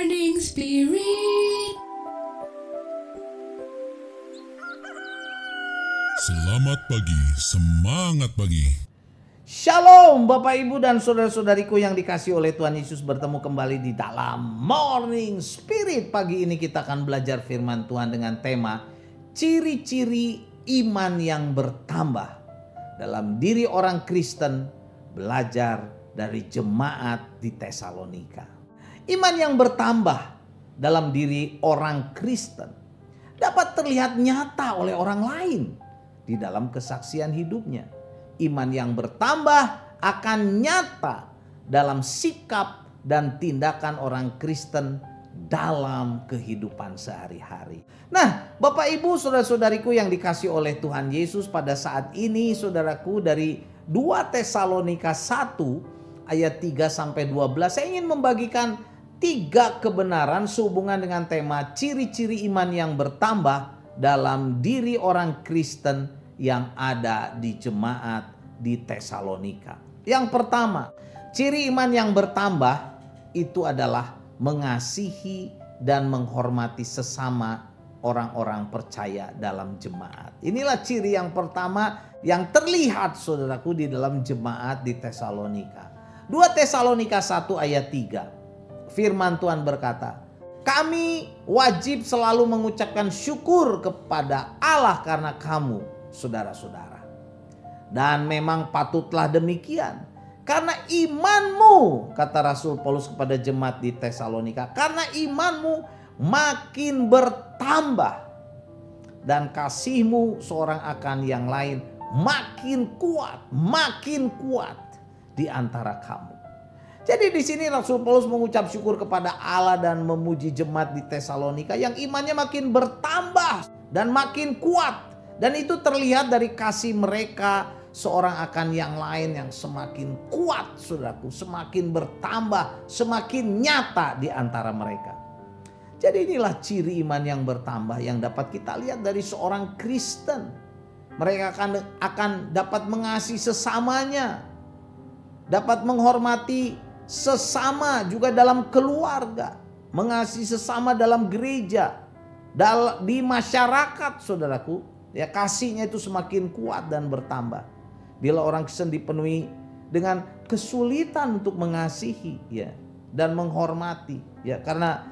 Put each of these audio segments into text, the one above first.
Morning Spirit. Selamat pagi, semangat pagi. Shalom Bapak Ibu dan saudara-saudariku yang dikasihi oleh Tuhan Yesus, bertemu kembali di dalam Morning Spirit. Pagi ini kita akan belajar firman Tuhan dengan tema ciri-ciri iman yang bertambah dalam diri orang Kristen, belajar dari jemaat di Tesalonika. Iman yang bertambah dalam diri orang Kristen dapat terlihat nyata oleh orang lain di dalam kesaksian hidupnya. Iman yang bertambah akan nyata dalam sikap dan tindakan orang Kristen dalam kehidupan sehari-hari. Nah, Bapak Ibu, saudara-saudariku yang dikasihi oleh Tuhan Yesus, pada saat ini saudaraku, dari 2 Tesalonika 1 ayat 3 sampai 12 saya ingin membagikan 3 kebenaran sehubungan dengan tema ciri-ciri iman yang bertambah dalam diri orang Kristen yang ada di jemaat di Tesalonika. Yang pertama, ciri iman yang bertambah itu adalah mengasihi dan menghormati sesama orang-orang percaya dalam jemaat. Inilah ciri yang pertama yang terlihat saudaraku di dalam jemaat di Tesalonika. 2 Tesalonika 1 ayat 3. Firman Tuhan berkata, "Kami wajib selalu mengucapkan syukur kepada Allah karena kamu, saudara-saudara. Dan memang patutlah demikian. Karena imanmu," kata Rasul Paulus kepada jemaat di Tesalonika, "karena imanmu makin bertambah dan kasihmu seorang akan yang lain makin kuat di antara kamu." Jadi di sini Rasul Paulus mengucap syukur kepada Allah dan memuji jemaat di Tesalonika yang imannya makin bertambah dan makin kuat. Dan itu terlihat dari kasih mereka seorang akan yang lain yang semakin kuat, saudaraku, semakin bertambah, semakin nyata di antara mereka. Jadi inilah ciri iman yang bertambah yang dapat kita lihat dari seorang Kristen. Mereka akan dapat mengasihi sesamanya, dapat menghormati sesama juga dalam keluarga, mengasihi sesama dalam gereja, di masyarakat, saudaraku. Ya, kasihnya itu semakin kuat dan bertambah. Bila orang Kristen dipenuhi dengan kesulitan untuk mengasihi, ya, dan menghormati, ya, karena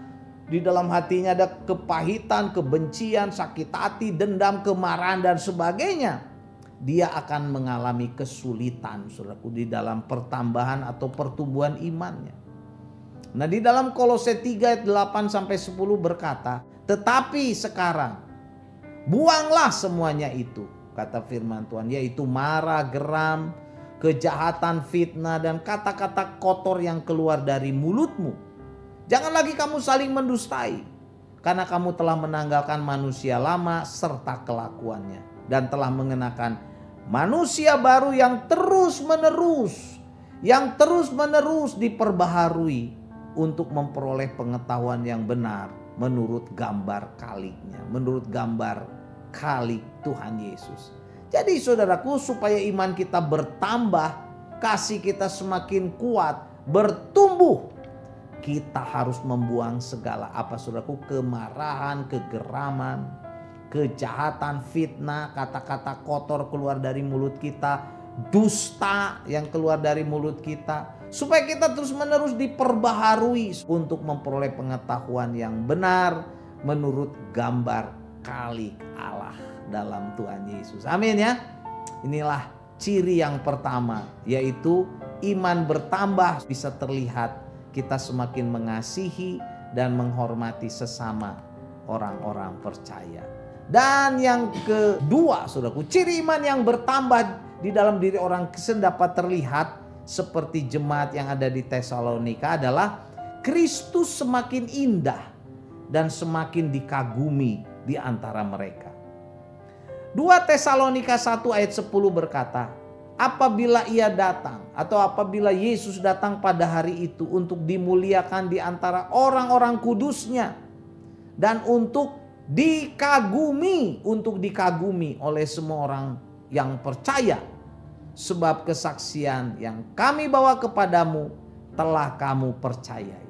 di dalam hatinya ada kepahitan, kebencian, sakit hati, dendam, kemarahan dan sebagainya, dia akan mengalami kesulitan, saudaraku, di dalam pertambahan atau pertumbuhan imannya. Nah, di dalam Kolose 3 ayat 8 sampai 10 berkata, "Tetapi sekarang buanglah semuanya itu," kata firman Tuhan, "yaitu marah, geram, kejahatan, fitnah, dan kata-kata kotor yang keluar dari mulutmu. Jangan lagi kamu saling mendustai, karena kamu telah menanggalkan manusia lama serta kelakuannya, dan telah mengenakan manusia baru yang terus-menerus diperbaharui untuk memperoleh pengetahuan yang benar menurut gambar kaliknya," menurut gambar kalik Tuhan Yesus. Jadi saudaraku, supaya iman kita bertambah, kasih kita semakin kuat, bertumbuh, kita harus membuang segala saudaraku, kemarahan, kegeraman, kejahatan, fitnah, kata-kata kotor keluar dari mulut kita, dusta yang keluar dari mulut kita, supaya kita terus-menerus diperbaharui untuk memperoleh pengetahuan yang benar menurut gambar kalik Allah dalam Tuhan Yesus. Amin ya. Inilah ciri yang pertama, yaitu iman bertambah bisa terlihat kita semakin mengasihi dan menghormati sesama orang-orang percaya. Dan yang kedua, saudaraku, ciri iman yang bertambah di dalam diri orang Kristen dapat terlihat seperti jemaat yang ada di Tesalonika adalah Kristus semakin indah dan semakin dikagumi di antara mereka. 2 Tesalonika 1 ayat 10 berkata, "Apabila ia datang atau apabila Yesus datang pada hari itu untuk dimuliakan di antara orang-orang kudusnya dan untuk dikagumi oleh semua orang yang percaya, sebab kesaksian yang kami bawa kepadamu telah kamu percayai."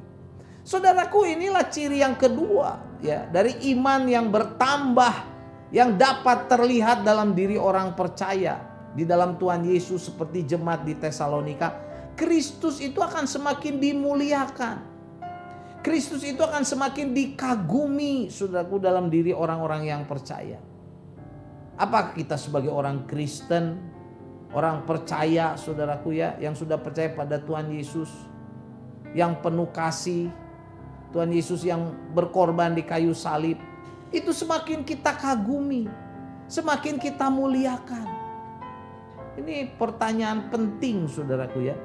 Saudaraku, inilah ciri yang kedua ya dari iman yang bertambah, yang dapat terlihat dalam diri orang percaya di dalam Tuhan Yesus seperti jemaat di Tesalonika. Kristus itu akan semakin dimuliakan. Kristus itu akan semakin dikagumi, saudaraku, dalam diri orang-orang yang percaya. Apakah kita sebagai orang Kristen, orang percaya, saudaraku ya, yang sudah percaya pada Tuhan Yesus, yang penuh kasih, Tuhan Yesus yang berkorban di kayu salib, itu semakin kita kagumi, semakin kita muliakan. Ini pertanyaan penting, saudaraku ya.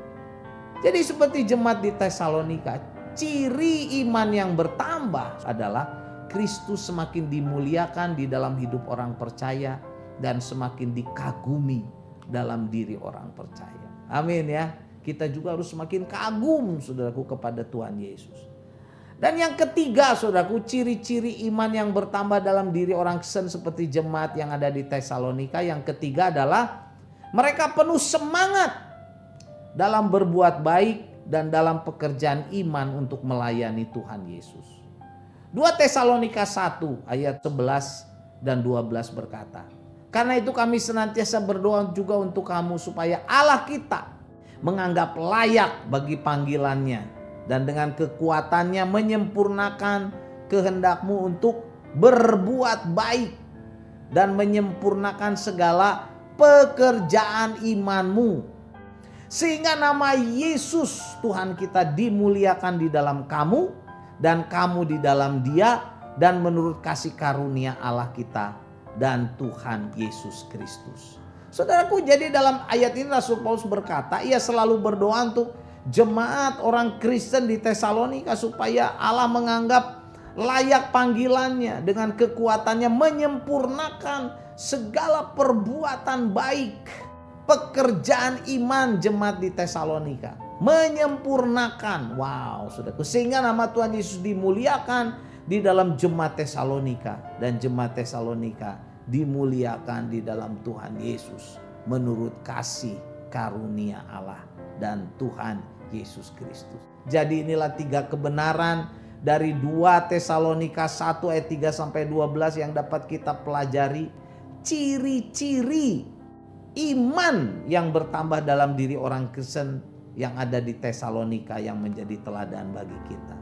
Jadi seperti jemaat di Tesalonika, ciri iman yang bertambah adalah Kristus semakin dimuliakan di dalam hidup orang percaya dan semakin dikagumi dalam diri orang percaya. Amin ya. Kita juga harus semakin kagum, saudaraku, kepada Tuhan Yesus. Dan yang ketiga, saudaraku, ciri-ciri iman yang bertambah dalam diri orang Kristen seperti jemaat yang ada di Tesalonika. Yang ketiga adalah mereka penuh semangat dalam berbuat baik dan dalam pekerjaan iman untuk melayani Tuhan Yesus. 2 Tesalonika 1 ayat 11 dan 12 berkata, "Karena itu kami senantiasa berdoa juga untuk kamu supaya Allah kita menganggap layak bagi panggilannya dan dengan kekuatannya menyempurnakan kehendakmu untuk berbuat baik dan menyempurnakan segala pekerjaan imanmu. Sehingga nama Yesus Tuhan kita dimuliakan di dalam kamu dan kamu di dalam Dia dan menurut kasih karunia Allah kita dan Tuhan Yesus Kristus." Saudaraku, jadi dalam ayat ini Rasul Paulus berkata, ia selalu berdoa untuk jemaat orang Kristen di Tesalonika supaya Allah menganggap layak panggilannya dengan kekuatannya menyempurnakan segala perbuatan baik. Pekerjaan iman jemaat di Tesalonika menyempurnakan. Wow, saudaraku, sehingga nama Tuhan Yesus dimuliakan di dalam jemaat Tesalonika dan jemaat Tesalonika dimuliakan di dalam Tuhan Yesus menurut kasih karunia Allah dan Tuhan Yesus Kristus. Jadi inilah 3 kebenaran dari 2 Tesalonika 1 ayat 3 sampai 12 yang dapat kita pelajari. Ciri-ciri iman yang bertambah dalam diri orang Kristen yang ada di Tesalonika yang menjadi teladan bagi kita.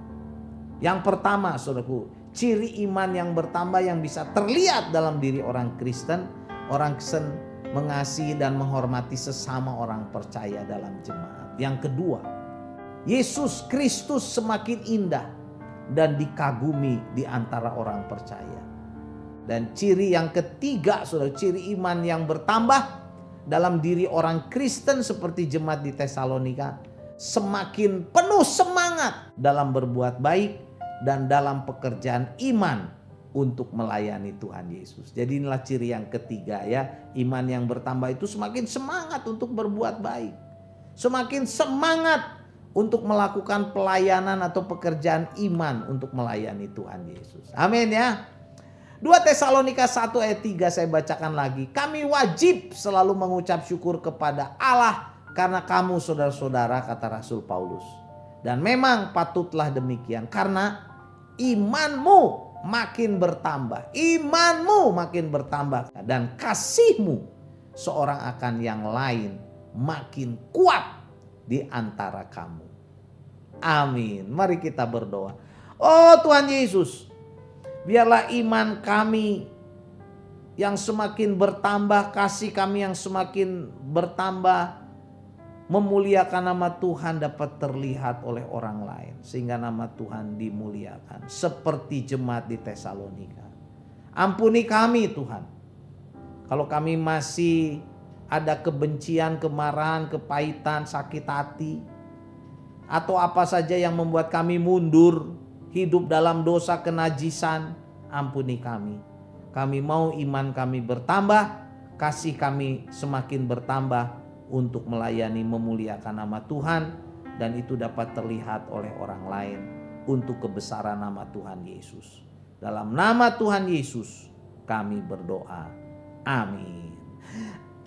Yang pertama, saudaraku, ciri iman yang bertambah yang bisa terlihat dalam diri orang Kristen mengasihi dan menghormati sesama orang percaya dalam jemaat. Yang kedua, Yesus Kristus semakin indah dan dikagumi di antara orang percaya. Dan ciri yang ketiga, saudara, ciri iman yang bertambah dalam diri orang Kristen seperti jemaat di Tesalonika, semakin penuh semangat dalam berbuat baik dan dalam pekerjaan iman untuk melayani Tuhan Yesus. Jadi inilah ciri yang ketiga ya. Iman yang bertambah itu semakin semangat untuk berbuat baik. Semakin semangat untuk melakukan pelayanan atau pekerjaan iman untuk melayani Tuhan Yesus. Amin ya. 2 Tesalonika 1 ayat 3 saya bacakan lagi. Kami wajib selalu mengucap syukur kepada Allah karena kamu saudara-saudara, kata Rasul Paulus. Dan memang patutlah demikian karena imanmu makin bertambah. Imanmu makin bertambah. Dan kasihmu seorang akan yang lain makin kuat di antara kamu. Amin. Mari kita berdoa. Oh Tuhan Yesus, biarlah iman kami yang semakin bertambah, kasih kami yang semakin bertambah, memuliakan nama Tuhan dapat terlihat oleh orang lain. Sehingga nama Tuhan dimuliakan. Seperti jemaat di Tesalonika. Ampuni kami Tuhan. Kalau kami masih ada kebencian, kemarahan, kepahitan, sakit hati. Atau apa saja yang membuat kami mundur. Hidup dalam dosa kenajisan. Ampuni kami. Kami mau iman kami bertambah. Kasih kami semakin bertambah. Untuk melayani memuliakan nama Tuhan. Dan itu dapat terlihat oleh orang lain. Untuk kebesaran nama Tuhan Yesus. Dalam nama Tuhan Yesus kami berdoa. Amin.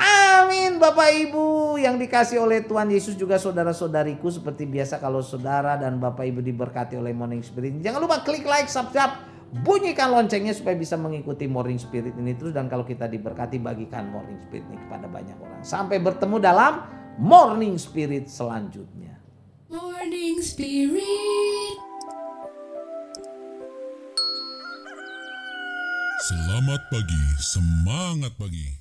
Amin Bapak Ibu yang dikasih oleh Tuhan Yesus, juga saudara-saudariku. Seperti biasa kalau saudara dan Bapak Ibu diberkati oleh Morning Spirit, jangan lupa klik like, subscribe, bunyikan loncengnya supaya bisa mengikuti Morning Spirit ini terus. Dan kalau kita diberkati, bagikan Morning Spirit ini kepada banyak orang. Sampai bertemu dalam Morning Spirit selanjutnya. Morning Spirit. Selamat pagi, semangat pagi.